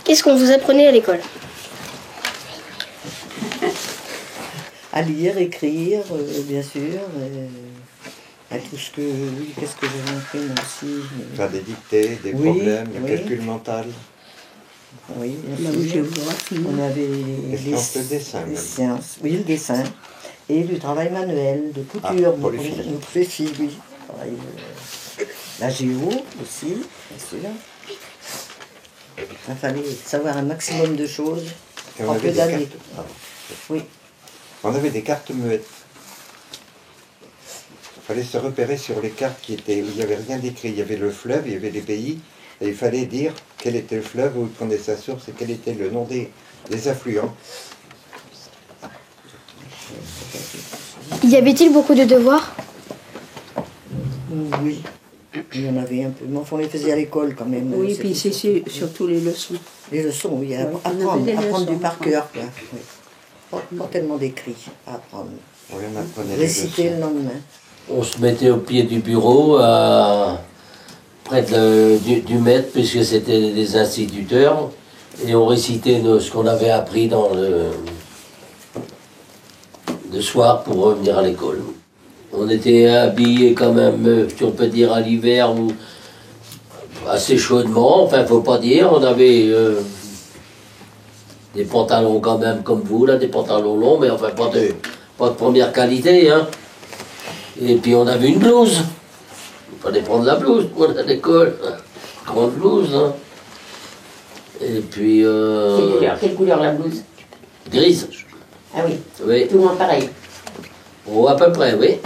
Qu'est-ce qu'on vous apprenait à l'école? À lire, écrire, bien sûr. À tout ce que... Oui, qu'est-ce que j'avais appris moi aussi? Faire des dictées, des problèmes, le calcul mental. Oui, la géographie. On avait les sciences de dessin. Les sciences, oui, le dessin. Et du travail manuel, de couture. Pour les filles. Pour les filles, oui. La géo aussi, bien sûr. Il fallait savoir un maximum de choses en peu d'années. Oui. On avait des cartes muettes. Il fallait se repérer sur les cartes où il n'y avait rien d'écrit. Il y avait le fleuve, il y avait les pays, et il fallait dire quel était le fleuve, où il prenait sa source et quel était le nom des affluents. Y avait-il beaucoup de devoirs? Oui, il y en avait un peu. Mais enfin, on les faisait à l'école quand même. Oui, puis c'est surtout les leçons. Les leçons, oui, apprendre du par cœur. Quoi. Oui. Pas tellement d'écrit à apprendre. Oui, on apprenait réciter le lendemain. On se mettait au pied du bureau, près du maître, puisque c'était des instituteurs, et on récitait ce qu'on avait appris le soir pour revenir à l'école. On était habillés quand même, si on peut dire, à l'hiver, assez chaudement, enfin, faut pas dire, on avait des pantalons quand même comme vous, là, des pantalons longs, mais enfin, pas de première qualité, hein. Et puis on avait une blouse. Il fallait prendre la blouse pour aller à l'école. Grande blouse, hein. Et puis... Quelle couleur la blouse? Grise. Ah oui, Oui. tout le monde pareil. Oh, à peu près, oui. Ouais.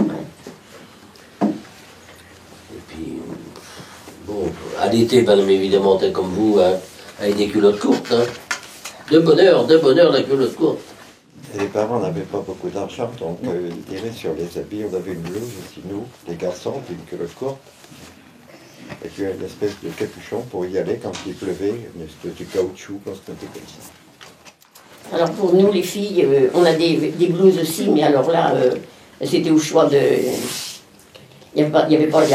Et puis, bon, à l'été, ben, évidemment, t'es comme vous, hein, avec des culottes courtes. Hein. De bonheur, la culotte courte. Et les parents n'avaient pas beaucoup d'argent, donc ils tiraient sur les habits. On avait une blouse aussi, nous, les garçons, puis une culotte courte. Et puis une espèce de capuchon pour y aller quand il pleuvait, une espèce de caoutchouc, quand c'était comme ça. Alors pour nous les filles, on a des blouses aussi, mais alors là, c'était au choix de... Il n'y avait pas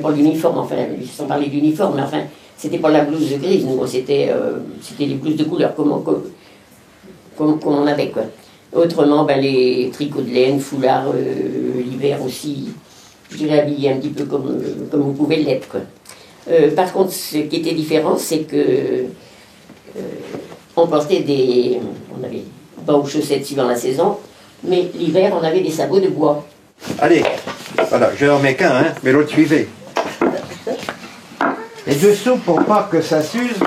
l'uniforme, enfin, sans parler d'uniforme, mais enfin, c'était pas la blouse grise, nous, c'était les blouses de couleur, comme on avait, quoi. Autrement, ben, les tricots de laine, foulards, l'hiver aussi, je dirais habillés un petit peu comme vous pouvez l'être, quoi. Par contre, ce qui était différent, c'est que on portait on avait pas aux chaussettes suivant la saison, mais l'hiver, on avait des sabots de bois. Allez, voilà, je n'en mets qu'un, hein, mais l'autre suivez. Et dessous, pour pas que ça s'use,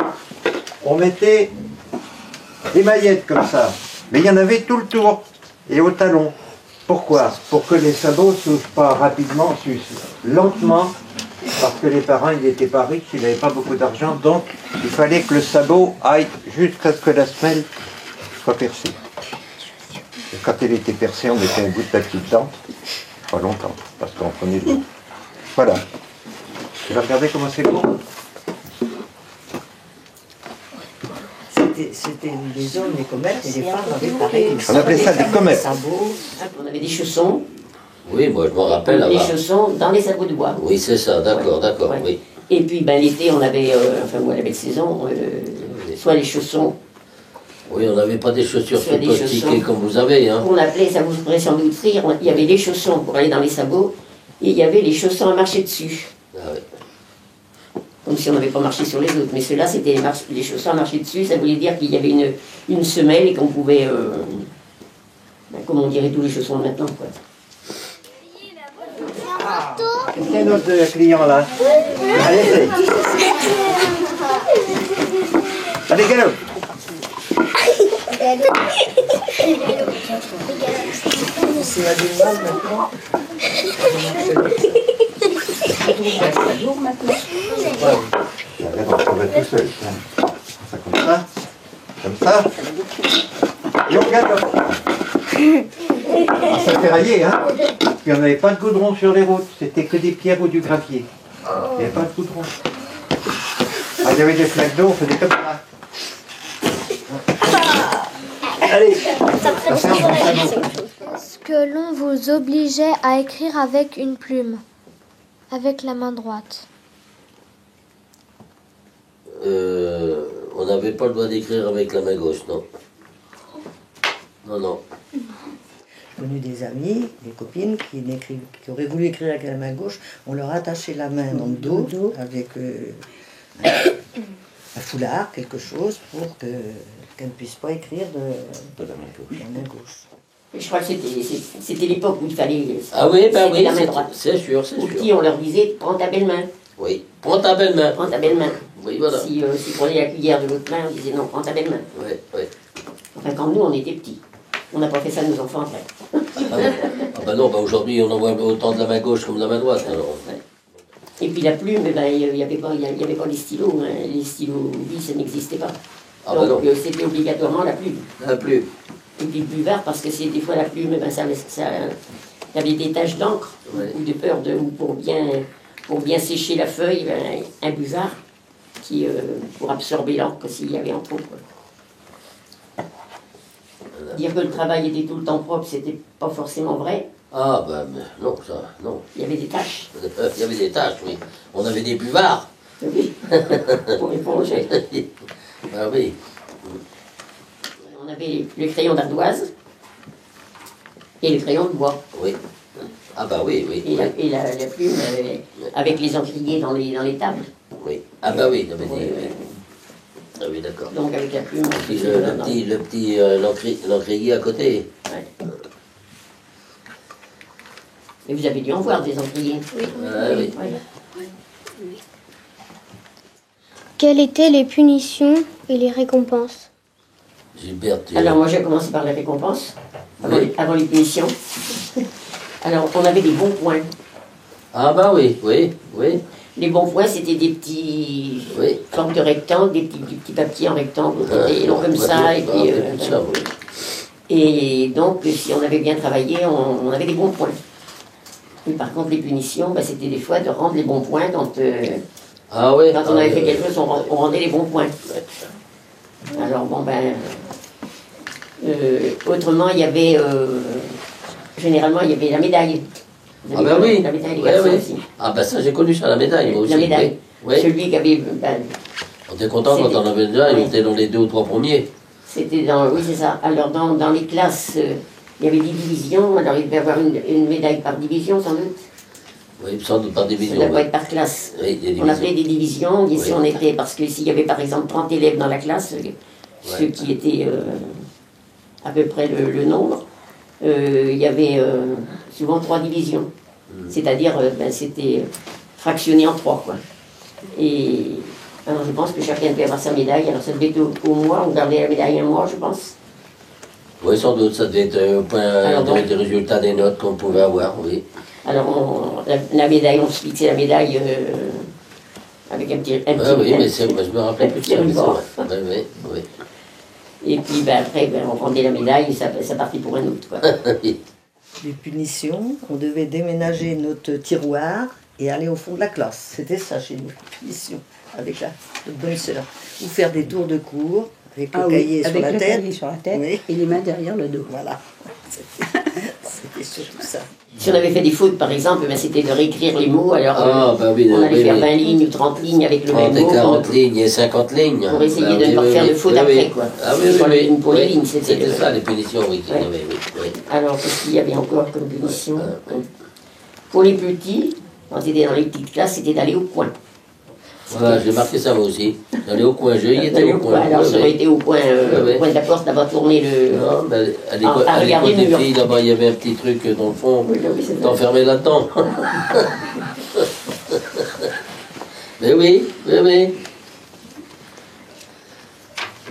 on mettait des maillettes comme ça. Mais il y en avait tout le tour, et au talon. Pourquoi? Pour que les sabots ne s'usent pas rapidement, s'usent lentement, parce que les parents, ils n'étaient pas riches, ils n'avaient pas beaucoup d'argent, donc il fallait que le sabot aille jusqu'à ce que la semelle soit percée. Et quand elle était percée, on mettait un bout de papier dedans, pas longtemps, parce qu'on prenait de l'eau. Voilà. Tu vas regarder comment c'est beau? C'était les hommes, les comètes, et les femmes avaient pareil. On appelait ça des comètes. On avait des chaussons. Oui, moi je m'en rappelle. Les chaussons dans les sabots de bois. Oui, c'est ça, d'accord, Ouais, d'accord, ouais. oui. Et puis ben, l'été, on avait, enfin moi, la belle saison, soit les chaussons. Oui, on n'avait pas des chaussures Soit des sous-postiquées chaussons. comme vous avez, hein. On appelait, ça vous pourrait sans doute rire, il y avait les chaussons pour aller dans les sabots, et il y avait les chaussons à marcher dessus. Ah, oui. Comme si on n'avait pas marché sur les autres. Mais ceux-là, c'était les chaussons à marcher dessus, ça voulait dire qu'il y avait une semelle et qu'on pouvait, comme on dirait tous les chaussons de maintenant, quoi. Quel autre client là? Allez, allez, galop! C'est la démarche maintenant. Regarde, on se remet tout seul. Ça comme ça, et on galope. Ça fait railler, hein? Puis on n'avait pas de goudron sur les routes, c'était que des pierres ou du gravier. Il n'y avait pas de goudron. Ah, il y avait des flaques d'eau, on faisait comme ça. Allez, ça fait un bon cadeau. Est-ce que l'on vous obligeait à écrire avec une plume, avec la main droite? On n'avait pas le droit d'écrire avec la main gauche, non. Non, non. J'ai connu des amis, des copines qui auraient voulu écrire avec la main gauche. On leur attachait la main dans le dos avec un foulard, quelque chose, pour qu'elles ne puissent pas écrire de la main gauche. Je crois que c'était l'époque où il fallait. Ah oui, ben oui, la main droite. c'est sûr, c'est Aux sûr. petits, on leur disait prends ta belle main. Oui, prends ta belle main. Prends ta belle main. Oui, voilà. Si prenait la cuillère de l'autre main, on disait non, prends ta belle main. Oui, oui. Enfin, quand nous, on était petits. On n'a pas fait ça à nos enfants après. Ah ben non, ben aujourd'hui, on envoie autant de la main gauche comme de la main droite. Alors. Et puis la plume, eh ben, il n'y avait pas les stylos. Hein. Les stylos, oui, ça n'existait pas. Ah ben Donc non. c'était obligatoirement la plume. La plume. Et puis le buvard, parce que c'est des fois la plume, eh ben, il y avait des taches d'encre, Ouais. ou de peur ou pour bien sécher la feuille, ben, un buvard pour absorber l'encre s'il y avait en trop. Quoi. Dire que le travail était tout le temps propre, c'était pas forcément vrai. Ah ben non, ça, non. Il y avait des taches. Il y avait des tâches, oui. On avait des buvards. Oui, pour éponger. Ah oui. On avait le crayon d'ardoise et le crayon de bois. Oui. Ah bah oui, oui. Et la plume avec les encriers dans les tables. Oui. Ah bah oui, non, mais Oui, oui. Ah oui, d'accord. Donc avec la plume, on Puis faisait le petit l'encrier à côté. Ouais. Et vous avez dû en voir des encriers. Oui. Ah oui. Quelles étaient les punitions et les récompenses? Gilbert, tu... Alors moi j'ai commencé par les récompenses, Oui. avant les punitions. Alors on avait des bons points. Ah bah oui, oui, oui. Les bons points c'était des petits Oui. formes de rectangles, des petits papiers en rectangle, Ouais, et longs comme ça. Et, puis, comme ça, oui. et donc si on avait bien travaillé, on avait des bons points. Et par contre les punitions, bah, c'était des fois de rendre les bons points quand Ah oui. on avait fait quelque chose, on rendait les bons points. Alors bon ben... autrement, il y avait... généralement, il y avait la médaille. Vous Ah avez ben pas oui. La médaille des Ouais, garçons oui. aussi. Ah ben ça j'ai connu ça, la médaille, moi aussi. La médaille. Oui. Oui. Celui qui avait... ben, On était content quand C'était- on avait une médaille, oui. on était dans les 2 ou 3 premiers. c'était dans... Oui, c'est ça. Alors, dans les classes, il y avait des divisions. Alors, il devait y avoir une médaille par division, sans doute. Oui, sans doute par Ça ne division. doit pas Oui. être par classe. Oui, il y a des On appelait divisions. des divisions. Ici, Oui. on était... Parce que s'il y avait, par exemple, 30 élèves dans la classe, ceux qui étaient à peu près le nombre, il y avait souvent 3 divisions. C'est-à-dire, ben, c'était fractionné en 3, quoi. Et alors, je pense que chacun devait avoir sa médaille. Alors, ça devait être au mois, on gardait la médaille un mois, je pense. Oui, sans doute, ça devait être au point Alors, bon. des résultats des notes qu'on pouvait avoir, oui. Alors, la médaille, on se fixait la médaille avec un petit... Ah oui, mais c'est, moi, je me rappelle plus de ça, mais c'est ruban. vrai. Oui, oui, Et puis, ben, après, ben, on rendait la médaille et ça partait pour un autre, quoi. oui. Les punitions, on devait déménager notre tiroir et aller au fond de la classe. C'était ça chez nous, les punitions, avec notre bonne sœur. Ou faire des tours de cours avec le cahier sur avec la le tête. cahier sur la tête Oui. et les mains derrière le dos. Voilà. C'était surtout ça. Si on avait fait des fautes, par exemple, ben, c'était de réécrire les mots. Alors, Ah, bah oui, on allait oui, faire oui. 20 lignes ou 30 lignes avec le 30 même et mot. 40 lignes et 50 lignes. Pour essayer Ah, de ne oui, pas oui, faire de oui, faute oui, après, oui. quoi. Ah oui, Pour oui, les- oui. pour les Oui, lignes, c'était le- ça, les punitions, oui, qu'il y Ouais. avait, oui, oui. Alors, qu'est-ce qu'il y avait encore comme punition Pour les petits, quand c'était dans les petites classes, c'était d'aller au coin. Voilà, j'ai marqué ça moi aussi. J'allais au coin, j'y étais D'aller au coin. Alors, ça Ouais, aurait ouais. été au coin, Ouais. au coin de la porte, d'avoir tourné le... Non, mais à l'école à regarder des le mur. filles, là-bas, il y avait un petit truc dans le fond, Oui, oui, c'est vrai. t'enfermais là-dedans. Mais oui, oui, oui.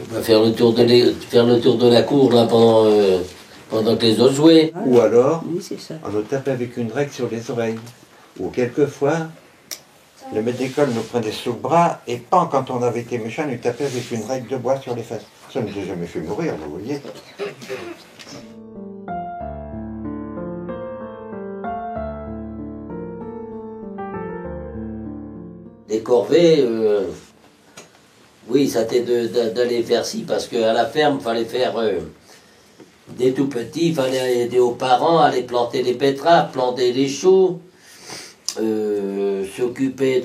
On va faire le tour de la cour là pendant que les autres jouaient. Ou alors, Oui, c'est ça. on nous tapait avec une règle sur les oreilles. Ou quelquefois, le maître d'école nous prenait sous le bras et quand on avait été méchant, il nous tapait avec une règle de bois sur les fesses. Ça ne nous a jamais fait mourir, vous voyez. Les corvées, oui, ça c'était d'aller faire ci, parce qu'à la ferme, il fallait faire des tout petits, il fallait aider aux parents, aller planter les betteraves, planter les choux, s'occuper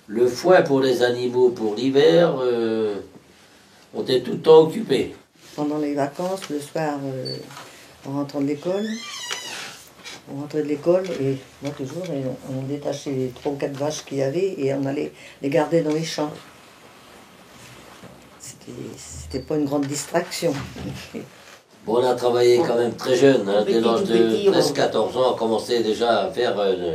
le foin pour les animaux pour l'hiver, on était tout le temps occupés. Pendant les vacances, le soir, en rentrant de l'école, on rentrait de l'école et moi toujours, et on détachait les 3 ou 4 vaches qu'il y avait et on allait les garder dans les champs. C'était pas une grande distraction. Bon, on a travaillé quand même très jeune, hein, dès Petit, l'âge tout de petit, 13-14 ans, on commençait déjà à faire déjà.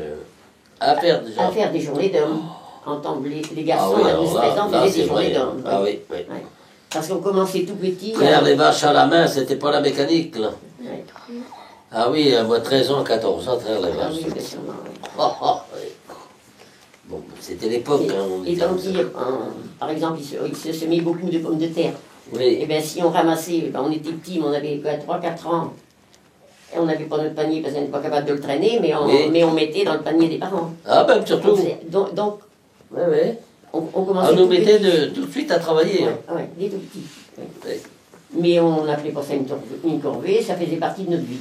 À faire des journées d'hommes. En tant que les garçons oui, à alors 12-13 ans là, faisaient c'est des journées vrai. d'hommes. Ah oui, oui. Ouais. Parce qu'on commençait tout petit. Traire les vaches à la main, c'était pas la mécanique, là. Ouais. Ah oui, à moi 13 ans, 14 ans, traire les Ah vaches. oui, bien sûrement, ouais. Oui. Bon, c'était l'époque, hein, on Et était donc, comme ça. par exemple, il se semait beaucoup de pommes de terre. Et Oui, bien, si on ramassait, on était petits, mais on avait 3-4 ans, et on n'avait pas notre panier parce qu'on n'était pas capable de le traîner, mais on mettait dans le panier des parents. ah ben surtout. Donc, Ouais, ouais. on commençait On nous tout mettait petit. tout de suite à travailler. hein. Ouais, dès tout petit. Ouais. Ouais. Mais on appelait pas ça une corvée, ça faisait partie de notre vie.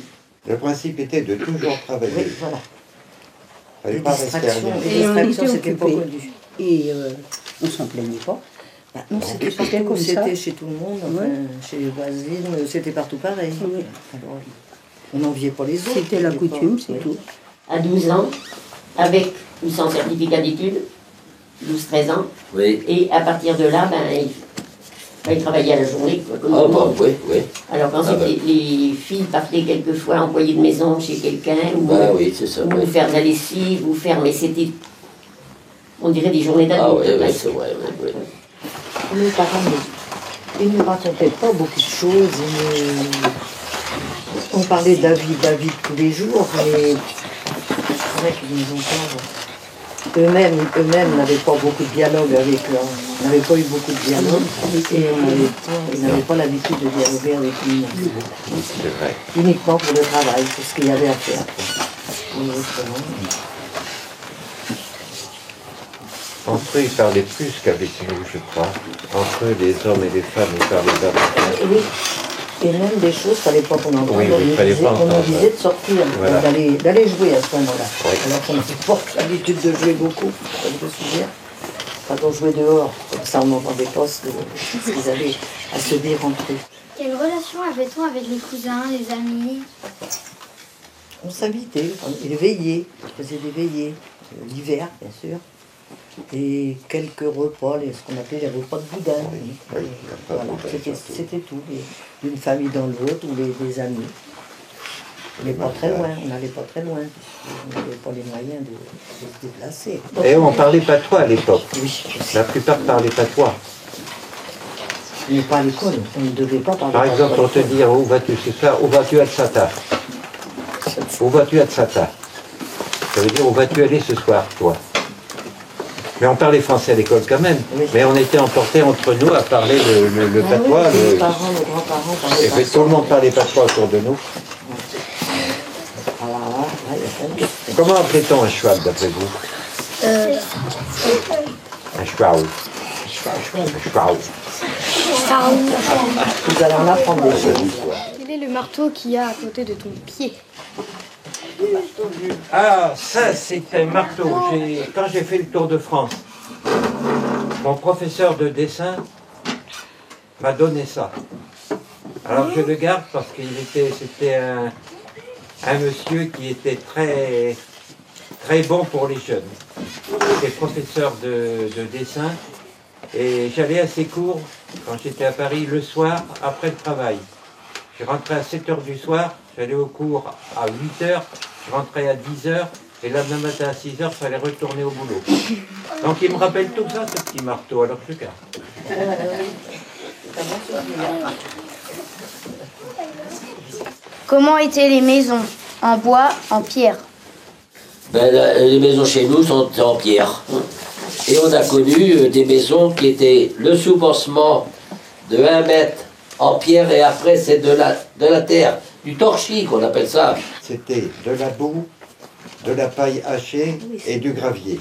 Le principe était de toujours travailler. Oui, voilà. Fallait Les pas rester à distractions, rien. les Et on distractions, était c'était pas occupés. connu. Et on s'en plaignait pas. Bah, non, c'était C'était partout, comme ça. c'était chez tout le monde, enfin, Ouais. chez les voisines, c'était partout pareil. Oui. Alors, on n'enviait pas les autres. C'était la c'était pas- coutume, c'est oui. tout. À 12 ans, avec ou sans certificat d'études, 12-13 ans, Oui. et à partir de là, il travaillait à la journée, quoi, comme Ah tout le bah monde. oui, oui. Alors quand Ah les filles partaient quelquefois employées de maison chez quelqu'un, ou, Bah oui, c'est ça. ou oui. faire de la lessive, ou faire, mais c'était, on dirait des journées Ah d'adultes. oui, oui, ouais. c'est vrai. Oui, oui. Mes parents, ils ne racontaient pas beaucoup de choses. On parlait de la vie de tous les jours, mais c'est vrai qu'ils nous ont pas. Eux-mêmes n'avaient pas beaucoup de dialogue avec eux. On n'avait pas eu beaucoup de dialogue et ils n'avaient pas l'habitude de dialoguer avec nous. C'est vrai. Uniquement pour le travail, pour ce qu'il y avait à faire. Mais autrement, Entre eux, ils parlaient plus qu'avec nous, je crois. Entre eux, les hommes et les femmes, ils parlaient davantage. et oui. Et même des choses, il ne fallait pas qu'on entende. Oui, on, nous fallait disait, pas on nous entendre. disait de sortir, Voilà. d'aller jouer à ce moment-là. Oui. Alors qu'on n'avait pas l'habitude de jouer beaucoup, comme je me souviens. Quand on jouait dehors, comme ça on n'entendait pas ce qu'ils avaient à se dire entre eux. Quelle relation avait-on avec les cousins, les amis? On s'invitait, ils veillaient, on faisait des veillées, l'hiver bien sûr. Et quelques repas, ce qu'on appelait les repas de boudin. Oui, il y a pas Voilà, de boudin, surtout. c'était tout, d'une famille dans l'autre ou des amis. Mais pas très loin, on n'allait pas très loin. On n'avait pas les moyens de se déplacer. Et on parlait patois à l'époque. Oui, La plupart parlaient patois. mais pas à l'école, on ne devait pas parler. Par exemple, on te dit où vas-tu ce soir? Où vas-tu à Tsata? Où vas-tu à Tsata? Ça veut dire où vas-tu aller ce soir, toi? Mais on parlait français à l'école quand même. Oui. Mais on était emportés entre nous à parler le Ah patois. oui, nos parents, nos grands-parents parlaient Et pas tout le monde parlait patois autour de nous. Alors là, il y a plein de questions. Comment appelait-on un cheval d'après vous? Un cheval. Un cheval. Vous allez en apprendre des choses. Quel est le marteau qu'il y a à côté de ton pied? Ah, ça c'est un marteau. Quand j'ai fait le Tour de France, mon professeur de dessin m'a donné ça. Alors je le garde parce c'était un monsieur qui était très, très bon pour les jeunes. Il était professeur de dessin et j'allais à ses cours quand j'étais à Paris le soir après le travail. Je rentrais à 7 h du soir, j'allais au cours à 8 h, je rentrais à 10 h, et le lendemain matin à 6 h, il fallait retourner au boulot. Donc il me rappelle tout ça, ce petit marteau, alors je le garde. Comment étaient les maisons? En bois, en pierre? Ben, les maisons chez nous sont en pierre. Et on a connu des maisons qui étaient le soubassement de 1 mètre en pierre et après c'est de la terre, du torchis qu'on appelle ça. C'était de la boue, de la paille hachée et du gravier.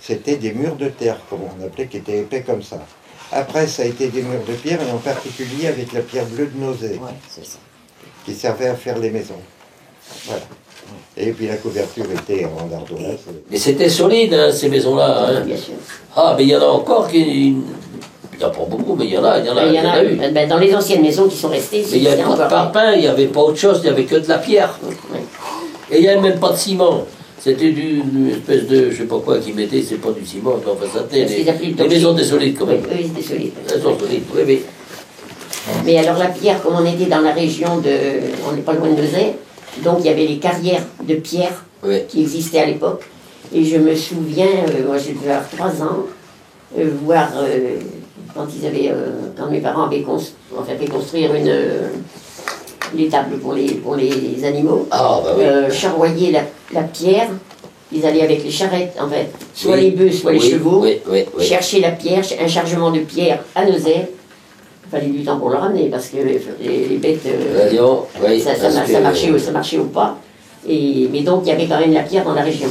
C'était des murs de terre, comme on appelait, qui étaient épais comme ça. Après, ça a été des murs de pierre, et en particulier avec la pierre bleue de Nozay, Ouais, c'est ça. qui servait à faire les maisons. Voilà. Et puis la couverture était en ardoise. Mais c'était solide, hein, ces maisons-là. Hein. Bien sûr. Ah, mais il y en a encore qui... Il n'y en a pas beaucoup, mais il y en a eu. Ben, dans les anciennes maisons qui sont restées, Mais il n'y avait pas de parpaing, il n'y avait pas autre chose, il n'y avait que de la pierre. Ouais. Et il n'y avait même pas de ciment. C'était une espèce de, je sais pas quoi qu'ils mettaient, c'est pas du ciment, enfin ça tenait. Les maisons étaient solides quand même. Oui, eux, ils étaient solides. Elles sont solides, oui, oui. Mais alors la pierre, comme on était dans la région de... On n'est pas loin de Zay, donc il y avait les carrières de pierre Oui. qui existaient à l'époque. Et je me souviens, moi j'ai dû avoir 3 ans, voir quand ils avaient, quand mes parents avaient fait construire l'étable pour les animaux, Ah, bah oui. charroyer la pierre. Ils allaient avec les charrettes, en fait, soit Oui. les bœufs, soit les Oui, chevaux, oui, oui, oui. chercher la pierre, un chargement de pierre à Nozay. Il fallait du temps pour le ramener parce que les bêtes, Voyons, oui, ça parce que- marchait au pas. Mais donc il y avait quand même la pierre dans la région.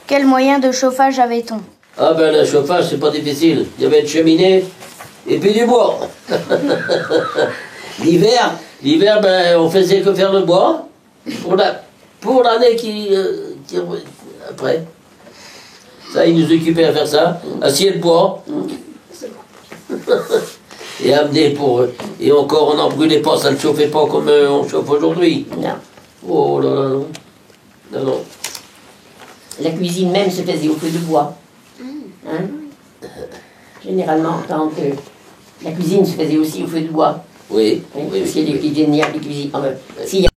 Quel moyen de chauffage avait-on? Ah ben le chauffage, c'est pas difficile. Il y avait une cheminée et puis du bois. L'hiver, ben, on faisait que faire le bois pour l'année qui après. Ça, ils nous occupaient à faire ça, acier le bois. Et amener pour... Et encore, on n'en brûlait pas, ça ne chauffait pas comme on chauffe aujourd'hui. Non. Oh là là, non. Non, non. La cuisine même se faisait au feu de bois. Hein? Généralement, quand la cuisine se faisait aussi au feu de bois. Oui, Hein, oui, parce qu'il y a oui. des cuisinières, des cuisines. S'il y a